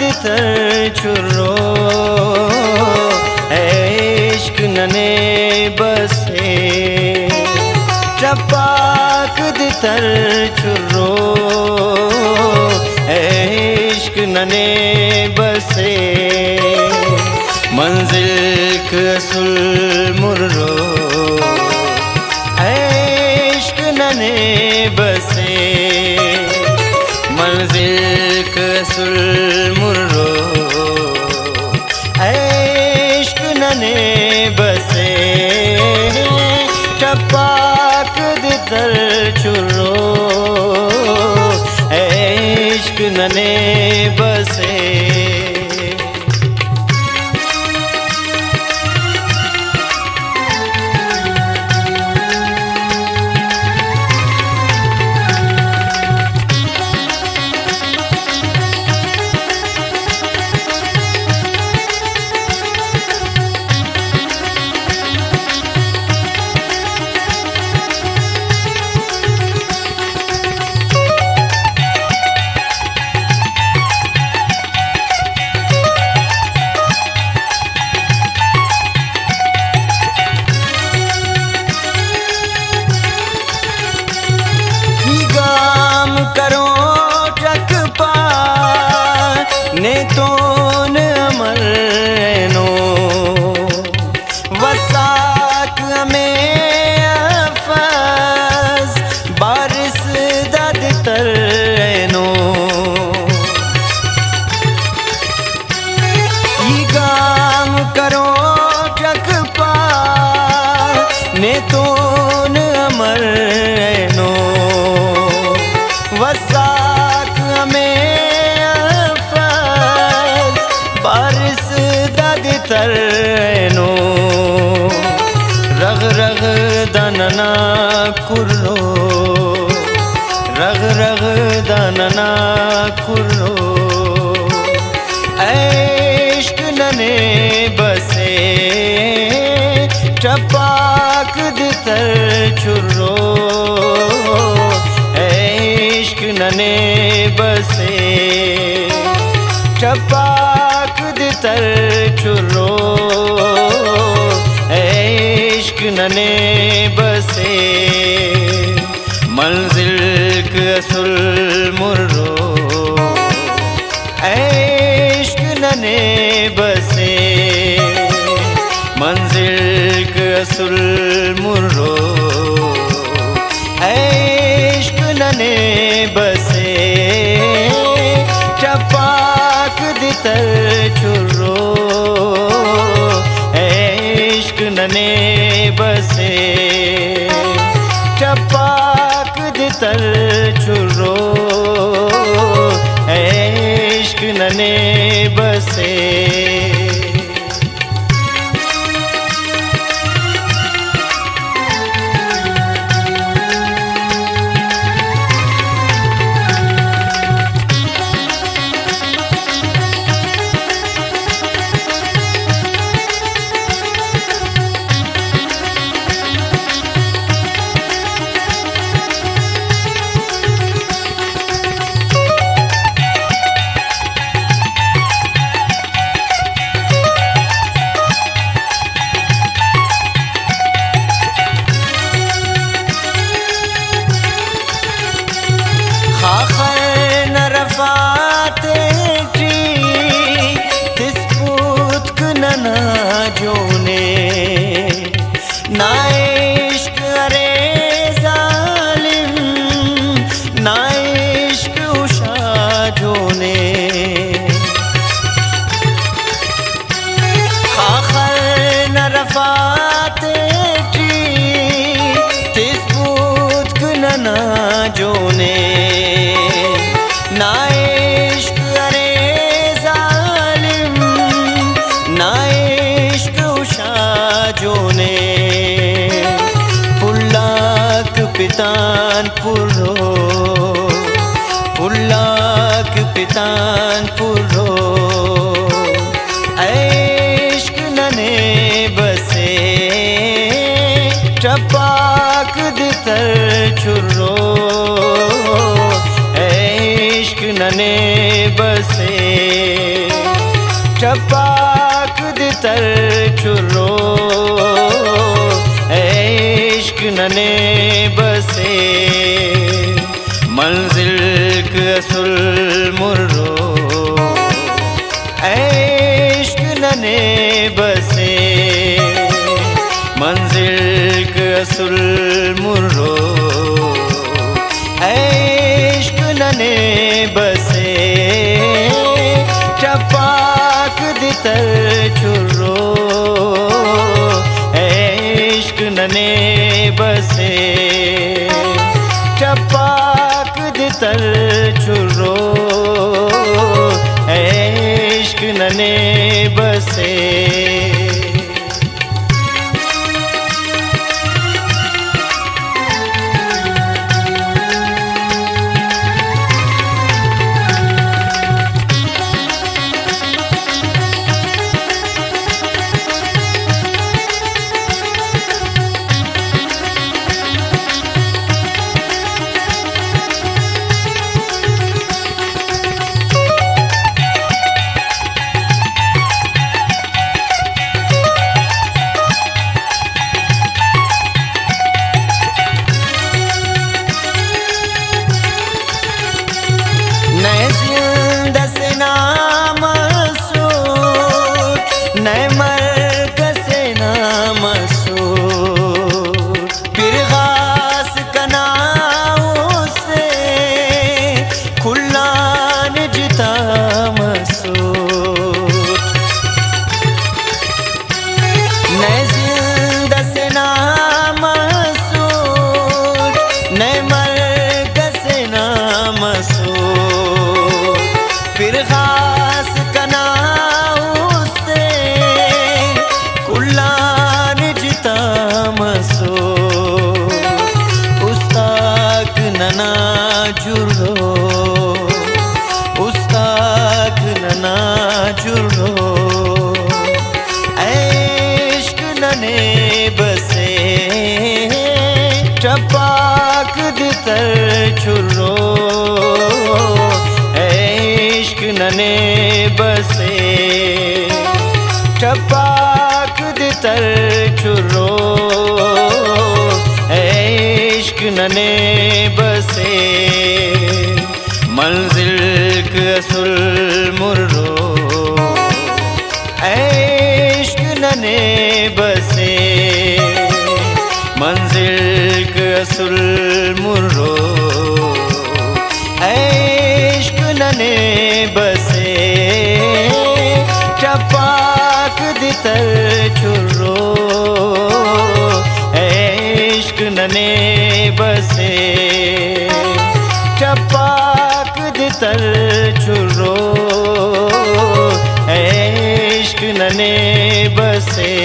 दितर चुर्रो इश्क नने बसे टपाक दितर चुर्रो इश्क नने बसे मंजिल कसुल मुर्रो इश्क नने बसे मंजिल कसुल मुर्रो इश्क नने बसे टपाक दितर चुर्रो इश्क नने बसे ने तोन अमर नो वसाक में अफज बारिश दद तर नो ये काम करो टक पा ने तोन अमर नो वसाक में बारिश दादी तरनो रग रग दनना कुर्रो रग रग दनना कुर्रो इश्क नने बसे टपाक दितर चुर्रो इश्क नने बसे टपाक दितर चुर्रो इश्क नने बसे मंजिल कसुल मुर्रो इश्क नने बसे मंजिल कसुल मुर्रो इश्क नने बसे टपाक दितर चुर्रो इश्क नने बसे टपाक दितर चुर्रो इश्क नने बसे जोने ना इश्क अरे जालिम ना इश्क उषा जोने आखर न रफाते तिस्बूत न जोने ना इश्क अरे जालिम ना जोने पुल्लाक पितान पुरो पुल्लाक पितान पुरो इश्क नने बसे टपाक दितर चुर्रो इश्क नने बसे टपाक दितर चुरो इश्क नने बसे मंजिल के असुल मुर्रो इश्क नने बसे मंजिल के असुल मुर्रो इश्क नने बसे टपाक दितर चुरो इश्क नने बसे टपाक दितर चुरो इश्क नने बसे फिर खास कना उससे कुल्लान जिता मसो उस्ताक नना जुरो उस्ताक नना जुरो इश्क नने बसे टपाक दितर चुरो इश्क नने बसे टपाक दितर चुरो इश्क नने बसे मंजिल के असुल मुर्रो इश्क नने बसे मंजिल के असुल मुर्रो इश्क नने बसे टपाक दितर चुरो इश्क नने बसे टपाक दितर चुरो इश्क नने बसे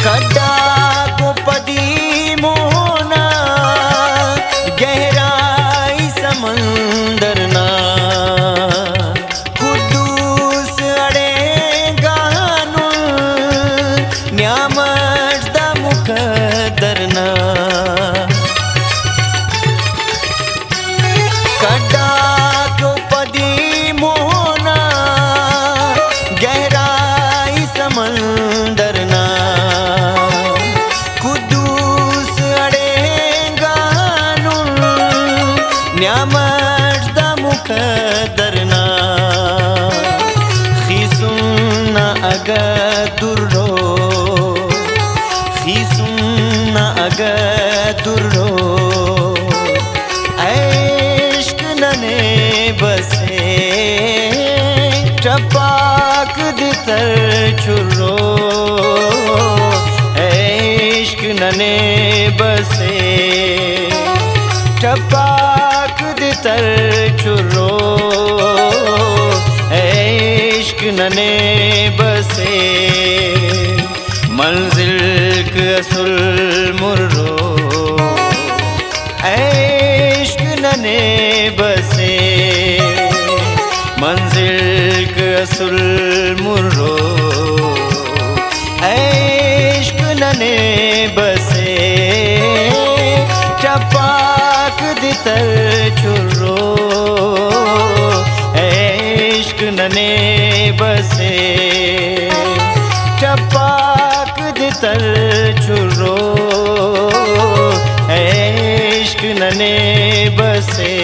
खड्डा को पदी मोना गहराई समंदर ना कुद्दूस अड़े गानु न्यामत दा मुकद्दर ना खड्डा को पदी मोना गहराई समंदर ना न्यामत दा मुकद्दर ना खीसुन्ना अगा दुर्रो खीसुन्ना अगा दुर्रो इश्क नने बसे टपाक दितर चुरो नने बसे टपाक दितर चुरो इश्क नने बसे मंजिल के असुल मुर्रो इश्क नने बसे मंजिल के असुल मुर्रो इश्क नने बसे टपाक दितर चुरो इश्क नने बसे टपाक दितर चुरो इश्क नने बसे।